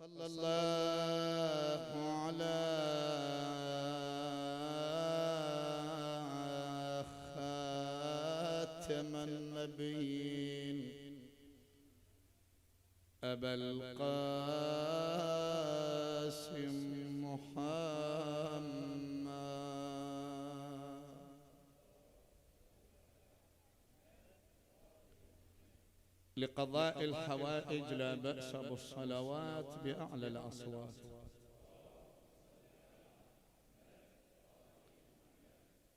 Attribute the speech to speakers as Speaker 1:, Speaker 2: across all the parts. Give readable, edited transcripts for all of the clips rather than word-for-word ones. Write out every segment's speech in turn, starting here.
Speaker 1: وصلى الله على خاتم النبيين أبا القاسم محمد لقضاء الحوائج لا بأس بالصلوات بأعلى الأصوات.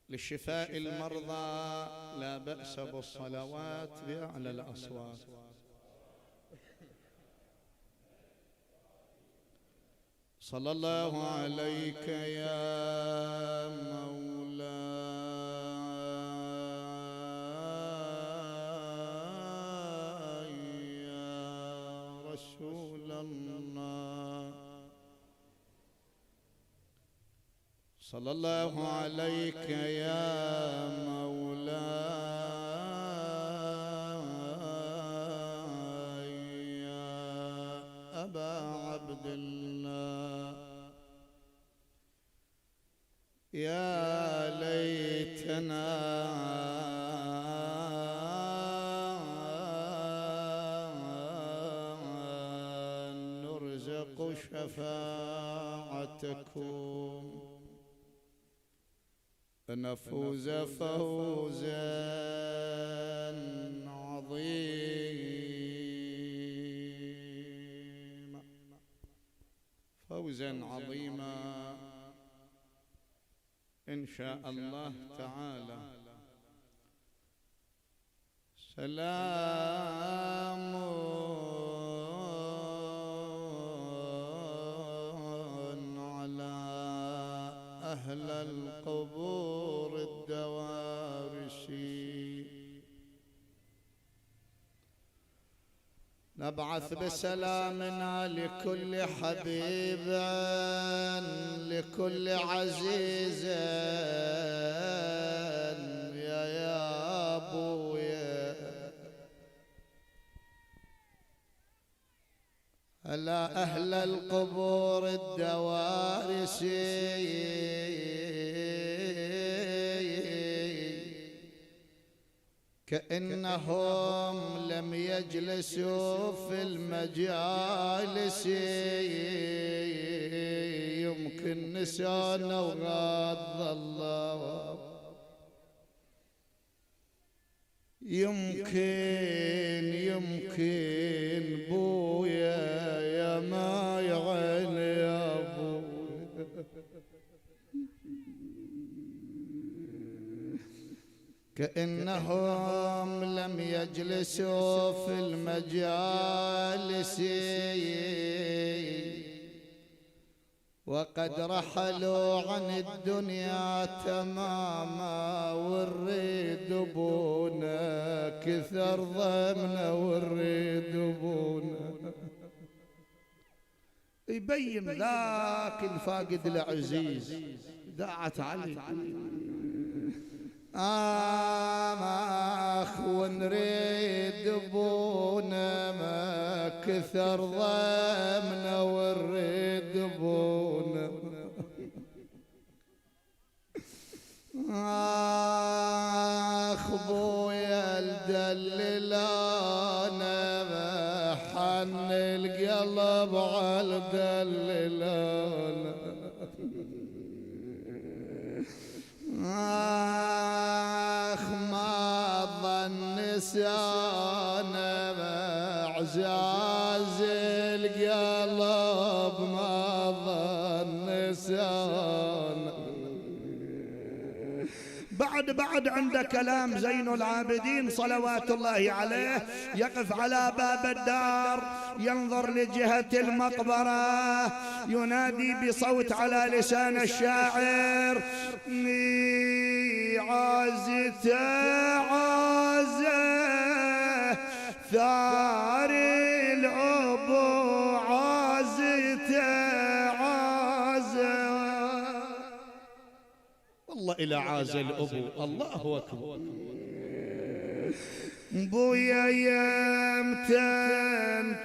Speaker 1: لشفاء المرضى لا بأس بالصلوات بأعلى الأصوات. صلى الله عليك يا مولاي يا رسول الله. صلى الله عليك يا مولاي يا أبا عبد الله. يا ليتنا نرزق شفاعتكم فنفوز فوزا عظيما فوزا عظيما إن شاء الله تعالى. سلام على أهل القبور الدوارسي. نبعث بسلامنا لكل حبيب لكل عزيز يا أبويا على أهل القبور الدوارسي كأنهم لم يجلسوا في المجالس يمكن نسانا وغض الله يمكن بويا يا ما يعين يا بويا كأنهم لم يجلسوا في المجالس وقد رحلوا عن الدنيا تماما والريد بونا كثر ضمنا والريد بونا. يبين ذاك الفاقد العزيز داعت علي آماخ ونريد بونا ما كثر ضمنا ونريد بونا. آخ بويا الدللانا ما حن القلب على الدللانا. آخ ما ظن نسانا معزاز القلب ما ظن نسانا. بعد عند كلام زين العابدين صلوات الله عليه يقف على باب الدار ينظر لجهة المقبرة ينادي بصوت على لسان الشاعر عازته عازه ثاري الأبو عازته عازه. والله إلى عاز الأبو الله أكبر. بويا يمتى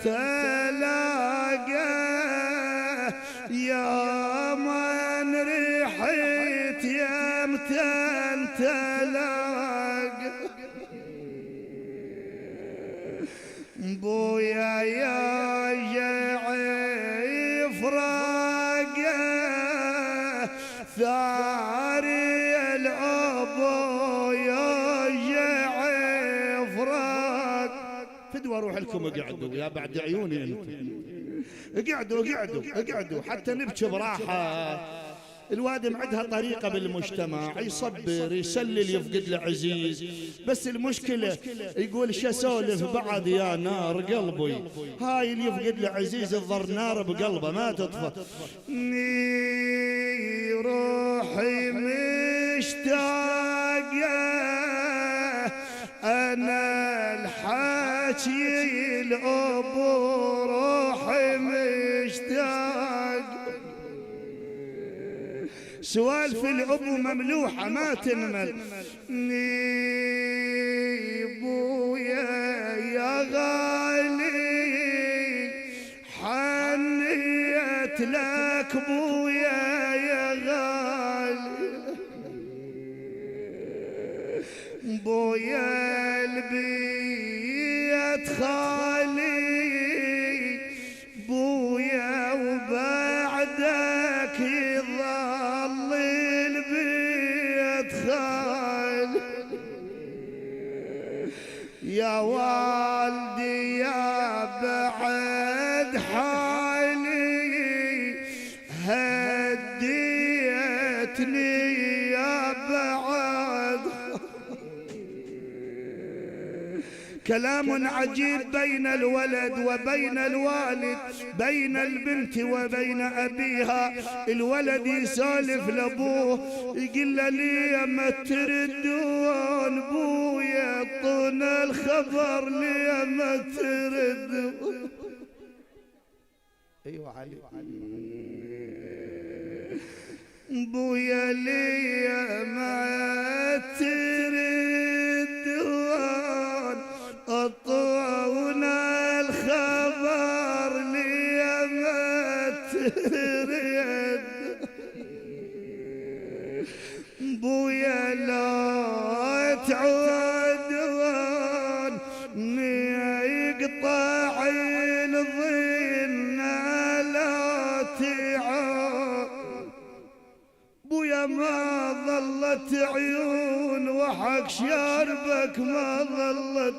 Speaker 1: تلاقى يا من ريحت يمتن تلاق بويا يا جعي فراقه ثاري الابو يا جعي فراق فدوا اروح لكم اقعدوا يا بعد عيوني انتم اقعدوا حتى نبكي براحه. الوادم عندها طريقة بالمجتمع، يصبر يسلل يفقد له عزيز، بس المشكلة يقول شو اسولف بعد يا نار قلبي، هاي اللي يفقد له عزيز الضر نار بقلبه ما تطفى. روحي مشتاقة أنا الحكي الأبو روحي مشتاق سوالف الأبو مملوحة ما تنمل. بويا يا غالي حنيت لك بويا يا غالي بويا البيت خالي بويا وبعدك يظل البيت خالي يا والدي يا بعد حالي هديتني يا بعد. كلام عجيب بين الولد وبين الوالد، بين البنت وبين أبيها. الولد يسولف لأبوه يقول له ليه ما تردون بويا طونا الخبر ليه ما تردون. أيوة علي بويا ليه ما تردون أطونا الخبر لي ما تريد بويا لا تعودون يقطع الظن لا تعود بويا ما ظلت عيون وحق شربك ما ظلت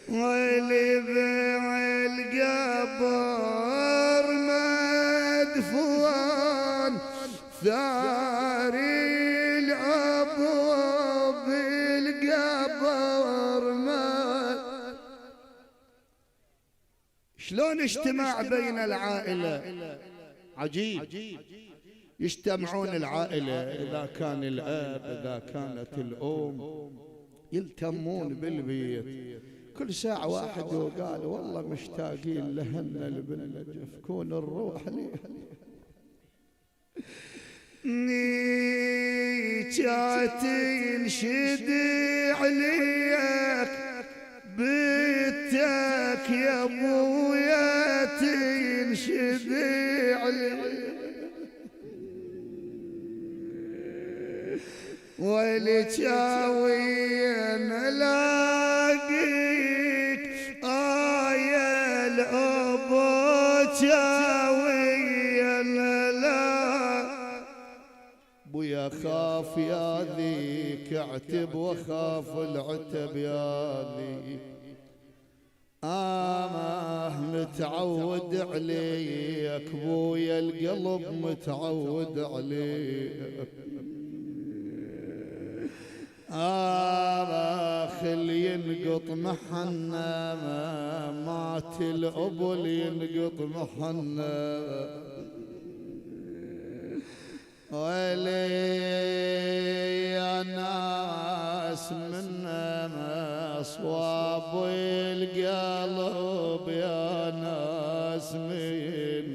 Speaker 1: ويلي بالقبر مدفون ثاري الأبو بالقبر شلون اجتماع بين العائلة عجيب. يجتمعون العائلة إذا كان الأب إذا كانت الأم يلتمون بالبيت كل ساعة واحد وقال والله مشتاقين لهن البنجف كون الروح لي نيجاتي نشدي عليك بيتك يا ابويا تنشدي عليك ولتشاوين الاقيك يا الابو تشاوين لا بويا خاف يا ذيك اعتب وخاف العتب يا ذيك متعود عليك بويا القلب متعود عليك خل ينقط محنا مات الأبل ينقط محنا ويلي يا ناس منا صواب القلب يا ناس من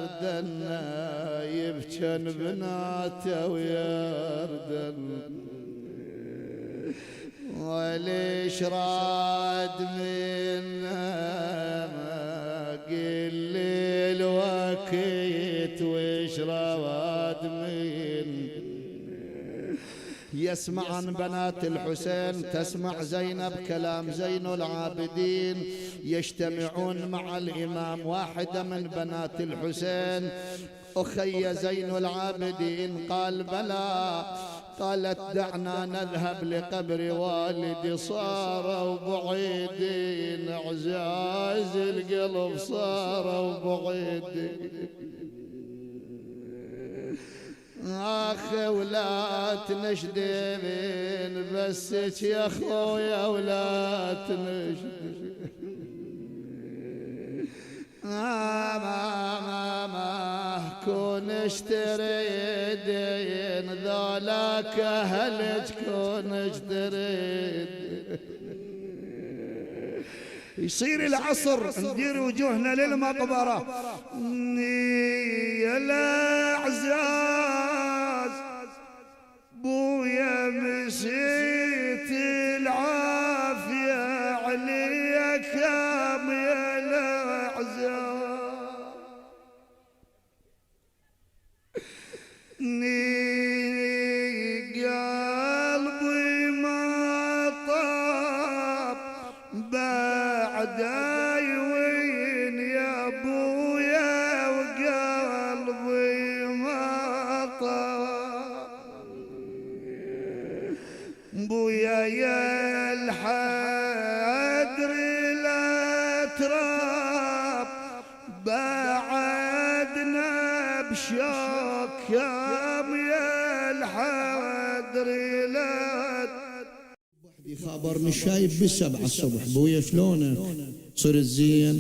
Speaker 1: ويردنا يبكن بناته ويردن ولي وش راد منا قل لي الوقت وش راد من يسمع عن بنات الحسين تسمع زينب كلام زين العابدين يجتمعون مع الإمام واحدة من بنات الحسين أخي زين العابدين قال بلى قالت دعنا نذهب لقبر والدي صاروا بعيدين اعزاز القلب صاروا بعيدين اخي ولا تنشدين بسك يا خويا ولا تنشدين ما كونش تريدين ذولاك اهلك كونش تريد يصير العصر ندير وجوهنا للمقبرة يا الأعزاز بويا مسيت العافية عليك يا الأعزاز قلبي ما طاب بعداي وين يا ابويا وقلبي ما طاب بويا يا الحدر لا تراب بعدنا بشوك يا الحدر لا
Speaker 2: خابرني الشايب بالسبعة الصبح بويا شلونك صرت زين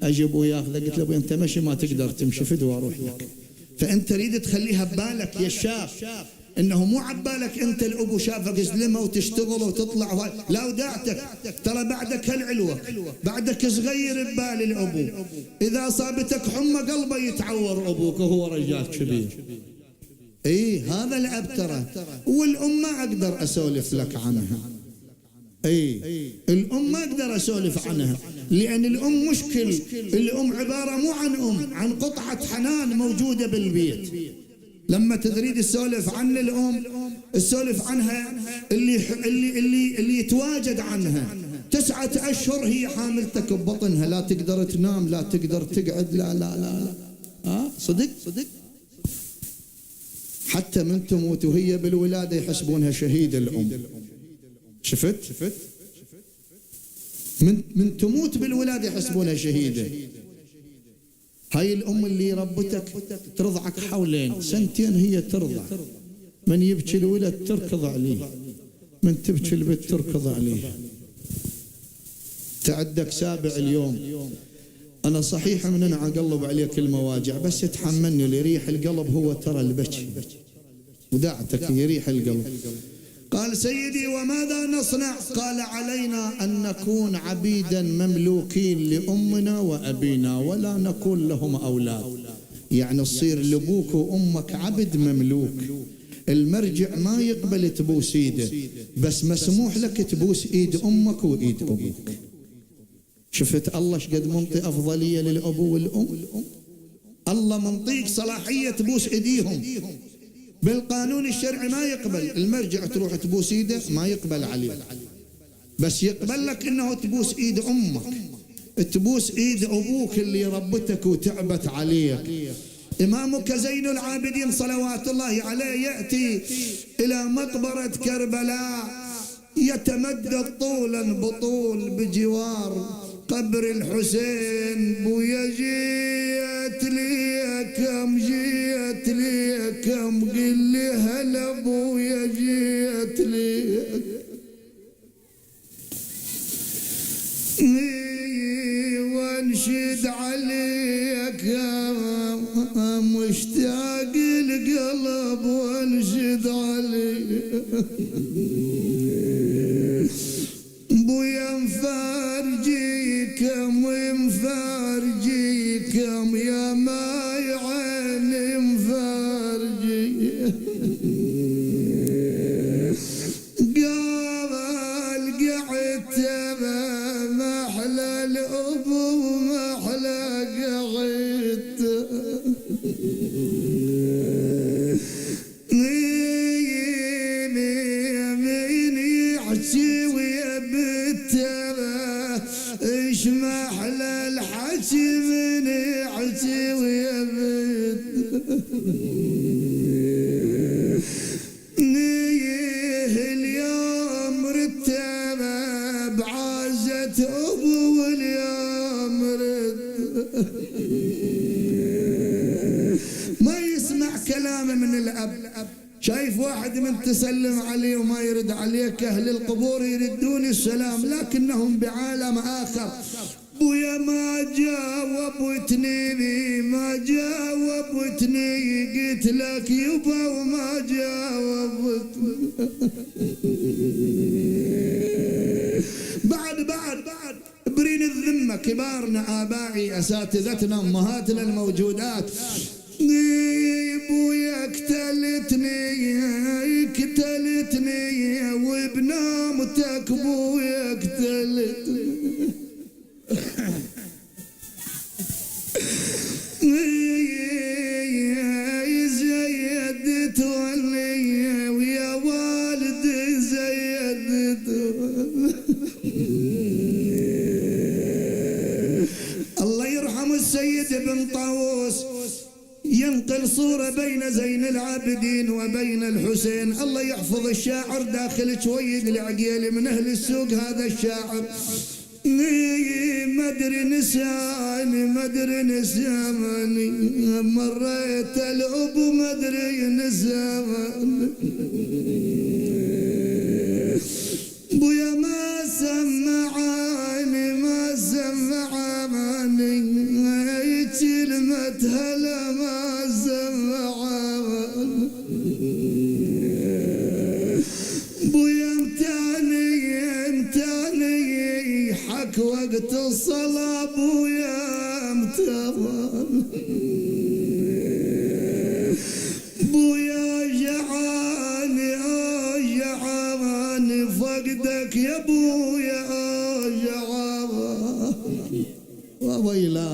Speaker 2: اجي ابويا ياخذه قلت له ابويا انت مشي ما تقدر تمشي فدوى اروح لك فانت تريد تخليها ببالك يا الشاب انه مو عبالك انت الابو شافك زلمه وتشتغل وتطلع لا وداعتك ترى بعدك هالعلوه بعدك صغير ببال الابو اذا اصابتك حمى قلبه يتعور ابوك وهو رجال كبير ايه هذا الاب ترى والام ما اقدر اسولف لك عنها الام ما اقدر اسولف عنها لان الام مشكل الام عباره مو عن قطعه حنان موجوده بالبيت لما تريد تسولف عن الام تسولف عنها اللي يتواجد عنها 9 أشهر هي حاملتك ببطنها لا تقدر تنام لا تقدر تقعد لا صدق حتى من تموت وهي بالولاده يحسبونها شهيده الام شفت من تموت بالولاده يحسبونها شهيده هاي الام اللي ربتك ترضعك حولين 2 سنين هي ترضع من يبكي الولد تركض عليه من تبكي البنت تركض عليه تعدك 7 اليوم انا صحيح من انا اقلب عليك المواجع بس تحملني لريح القلب هو ترى البكي ودعتك يريح القلب قال سيدي وماذا نصنع قال علينا أن نكون عبيدا مملوكين لأمنا وأبينا ولا نكون لهم أولاد يعني تصير لأبوك وأمك عبد مملوك المرجع ما يقبل تبوس ايده بس مسموح لك تبوس ايد أمك وإيد أبوك شفت الله شقد منطي أفضلية للأبو والأم الله منطيك صلاحية تبوس إيديهم بالقانون الشرعي ما يقبل المرجع تروح تبوس ايده ما يقبل عليه بس يقبل لك انه تبوس ايد امك تبوس ايد ابوك اللي ربتك وتعبت عليك امامك زين العابدين صلوات الله عليه ياتي الى مقبره كربلاء يتمدد طولا بطول بجوار قبر الحسين بويا جيت لي كم قل لي هلا بويا جيت لي وانشد عليك مشتاق القلب وانشد عليك بويا مفارجيكم ومفارجيكم يا ما يعاني مفارجي قال قعد يحكي ويا بتبه ايش ما احلى الحكي من يحكي ويا نيه اليوم رتبه بعازة ابو واليوم ما يسمع كلامه من الاب. شايف واحد من تسلم عليه وما يرد عليك، أهل القبور يردون السلام لكنهم بعالم آخر. بويا ما جاوبتني ما جاوبتني قلت لك يبا وما جاوبتني. بعد برين الذمة كبارنا آبائي أساتذتنا أمهاتنا الموجودات، بويا قتلتني وبنامتك بويا قتلتني. زيدتني ويا والدي زيدتني. الله يرحم السيد ابن طاووس ينقل صورة بين زين العابدين وبين الحسين. الله يحفظ الشاعر داخل شويد العقيلي من أهل السوق. هذا الشاعر مدري نساني مريت الأب مدري نساني. بويا ما سمعاني كلمة هلا ما سمعاني. بويا امتاني حك وقت الصلاة بويا امتاني. بويا جعاني فقدك يا بويا جعاني. وويلا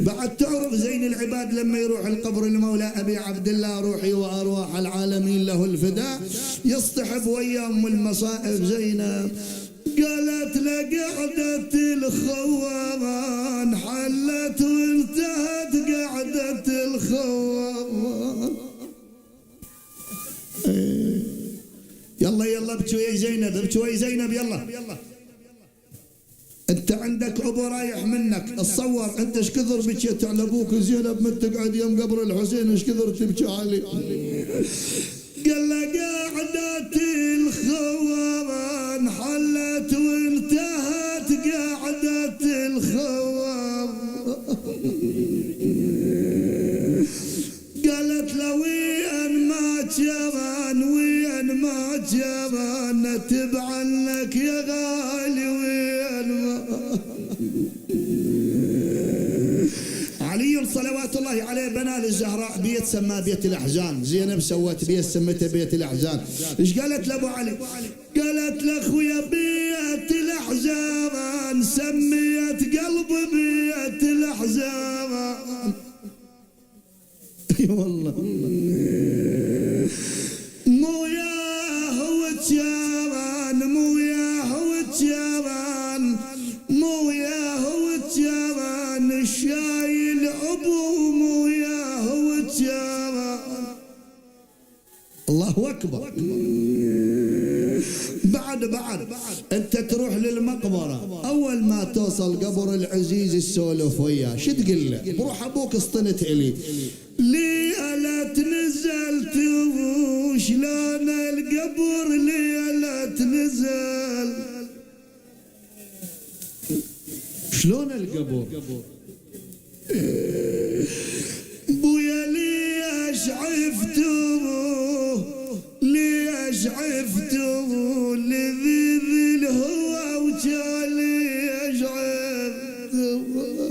Speaker 2: بعد تعرف زين العباد لما يروح القبر المولى أبي عبد الله روحي وأرواح العالمين له الفداء يصطحب وياهم المصائب زينب. قالت لقعدة الخوان حلت وانتهت قعدة الخوان. يلا ابكي يا زينب يلا. انت عندك ابو رايح منك. اتصور انت ايش كثر بكيت على ابوك زينب من تقعد يوم قبر الحسين ايش كثر تبكي عليه. قال له قعدت الخوان حلت وانتهت قعدت الخوان. قالت له وين ما جبان تبعا لك يا غالي وين ما. علي صلوات الله عليه بنى للزهراء بيت سماه بيت الأحزان. زينب سوت بيت سمته بيت الأحزان. ايش قالت لأبو علي؟ قالت لأخويا بيت الأحزان سميت قلب بيت الأحزان. اي والله مو ياهو تجابان الشايل ابو مو ياهو تجابان. الله اكبر. بعد انت تروح للمقبره اول ما توصل قبر العزيز السولف وياه شو تقول له؟ بروح ابوك اصطنت الي ليلة نزلت وشلون القبر ليلة نزل. شلون القبر؟ بويا ليش عفتوه لذي الهوى وجاليش عفتوه.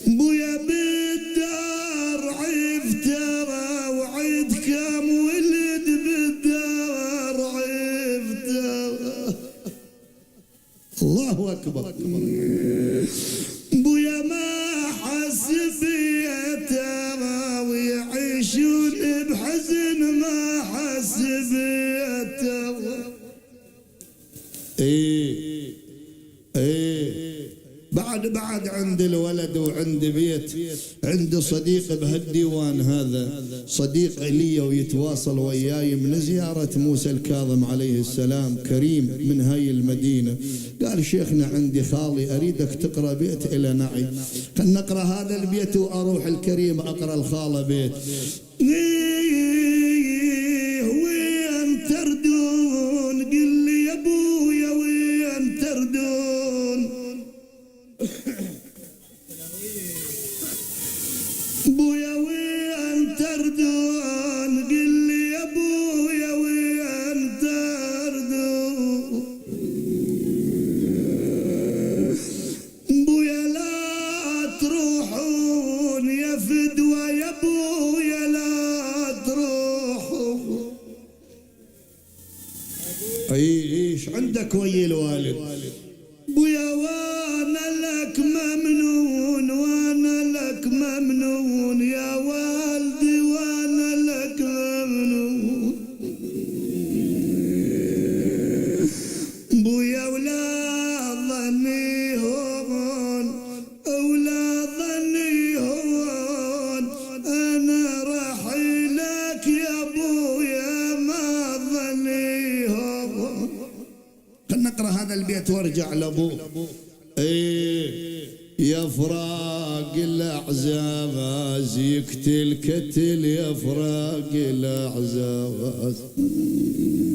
Speaker 2: بويا بالدار عفتوه وعيد كم ولد بالدار عفتوه. الله أكبر. بويا ما حس بيتامى ويعيشون
Speaker 1: بحزن ما حسبته. بعد عند الولد وعند بيت، عند صديق بهالديوان هذا، صديق لي ويتواصل وياي من زيارة موسى الكاظم عليه السلام، كريم من هاي المدينة. قال شيخنا عندي خالي أريدك تقرأ بيت إلى نعي. خل نقرأ هذا البيت وأروح الكريم أقرأ الخالة بيت. وين تردون؟ قل لي يا أبويا وين تردون؟ بويا وين تردون؟ قل لي يا بويا وين تردون؟ بويا لا تروحون يا فدوى يا بويا لا تروحون. ايش عندك ويا الوالد؟ بويا وانا لك ممنون، وانا لك ممنون يا والدي، وانا لك ممنون. بويا ولا ظني هون، ولا ظني هون، انا رحيلك يا بويا ما ظني هون. خلنا نقرا هذا البيت وارجع لابوه. يا فراق الاعزاب يقتل كتل، يا فراق الاعزاب.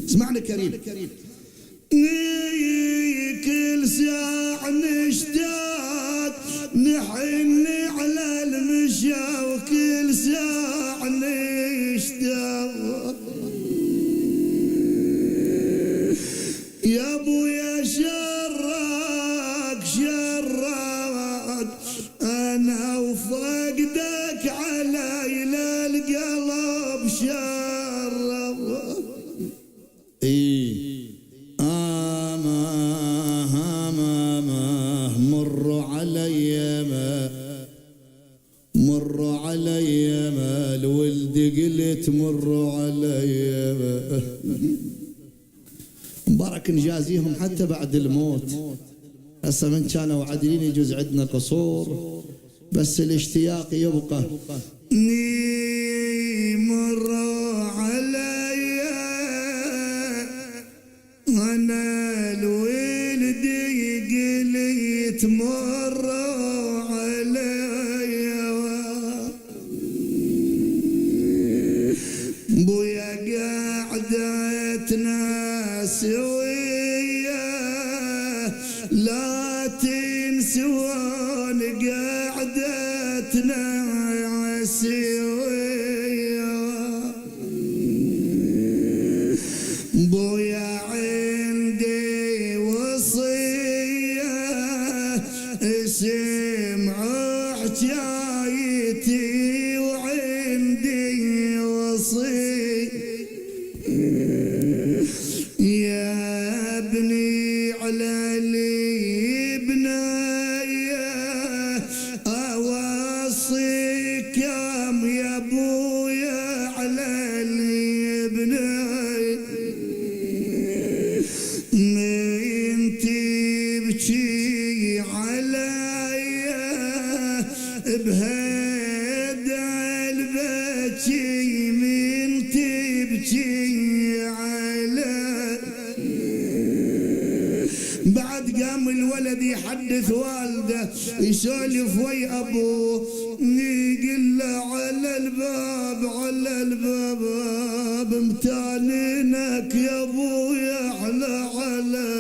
Speaker 1: اسمعني كريم. كل ساعة نشتاق نحن على المشا، وكل ساعة نشتاق يا ابويا شراك شراك، انا وفقدك علي للقلب شراك. مروا علي ما الولد قلت مروا علي ما. مبارك نجازيهم حتى بعد الموت. هسه من كانوا عادلين يجوز عندنا قصور، بس الاشتياق يبقى. مروا علي انا الولد قلت مروا علي، بويا قعدتنا سوية لا تنسون قعدتنا سوية. بويا عندي وصية سمعوا حكايتي، وعندي وصية يا ابني على لي بنايا، اوصيك يا ابويا على لي بنايا. من تبكي عليا بهذا البكي، من تبكي عليا. بعد قام الولد يحدث والده يسولف وي ابوه، يقول له على الباب على الباب امتانينك يا ابويا على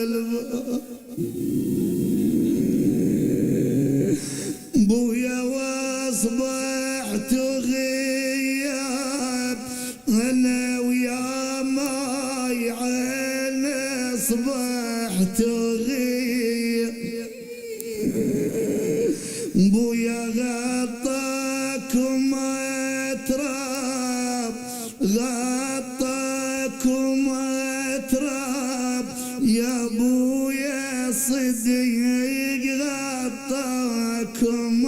Speaker 1: الباب. بويا واصبحت غياب انا ويا ماي عين، اصبحت غياب. بويا غطاكم تراب، غطاكم تراب يا بويا صديق، غطاكم.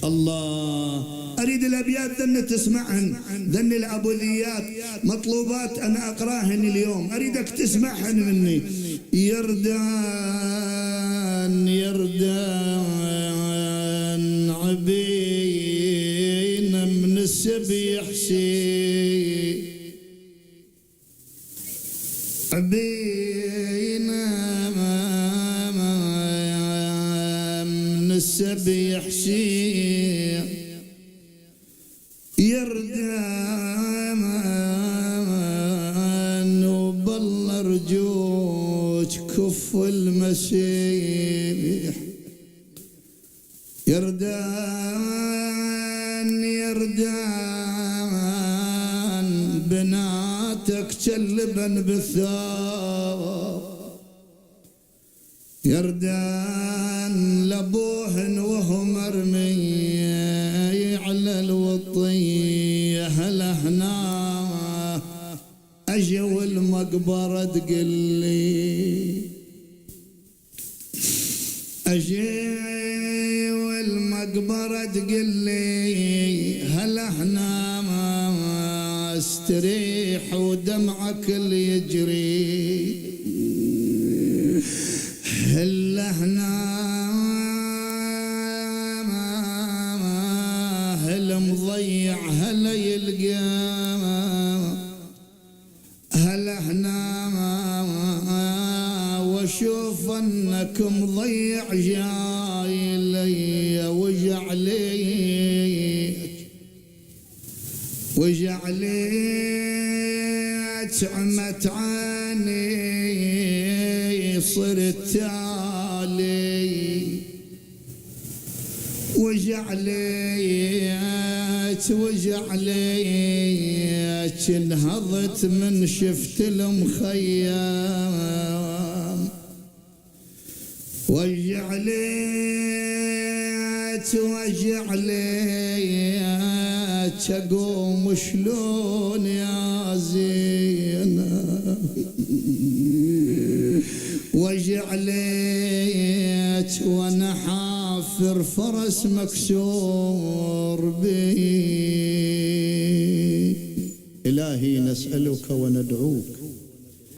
Speaker 1: الله. اريد
Speaker 2: الأبيات ذن تسمعهن، ذن الأبوذيات مطلوبات أنا أقراهن اليوم، أريدك تسمعهن مني. يردان يردان عبينا من السبي حسين، عبينا من السبي حسين، يردان وبالله رجوج كف المسيح، يردان يردان بناتك كلبن بالثوب، يردان لابوهن وهو مرمي على الوطية، هلا هنا اجوا المقبرة تقلي، اجوا المقبرة تقلي هلا هنا ما استريح ودمعك اللي يجري، هلا هنا هلا مضيع هلا يلقى، هلا هنا واشوف انك مضيع جاي لي وجع ليك، وجع ليك عمت عيني صرت تالي، وجع ليك وجع ليك انهضت من شفت المخيم، وجع ليك وجع ليك اقوم شلون يا زينة، وجع ليك وانا حافر فرس مكسور بي. إلهي نسألك وندعوك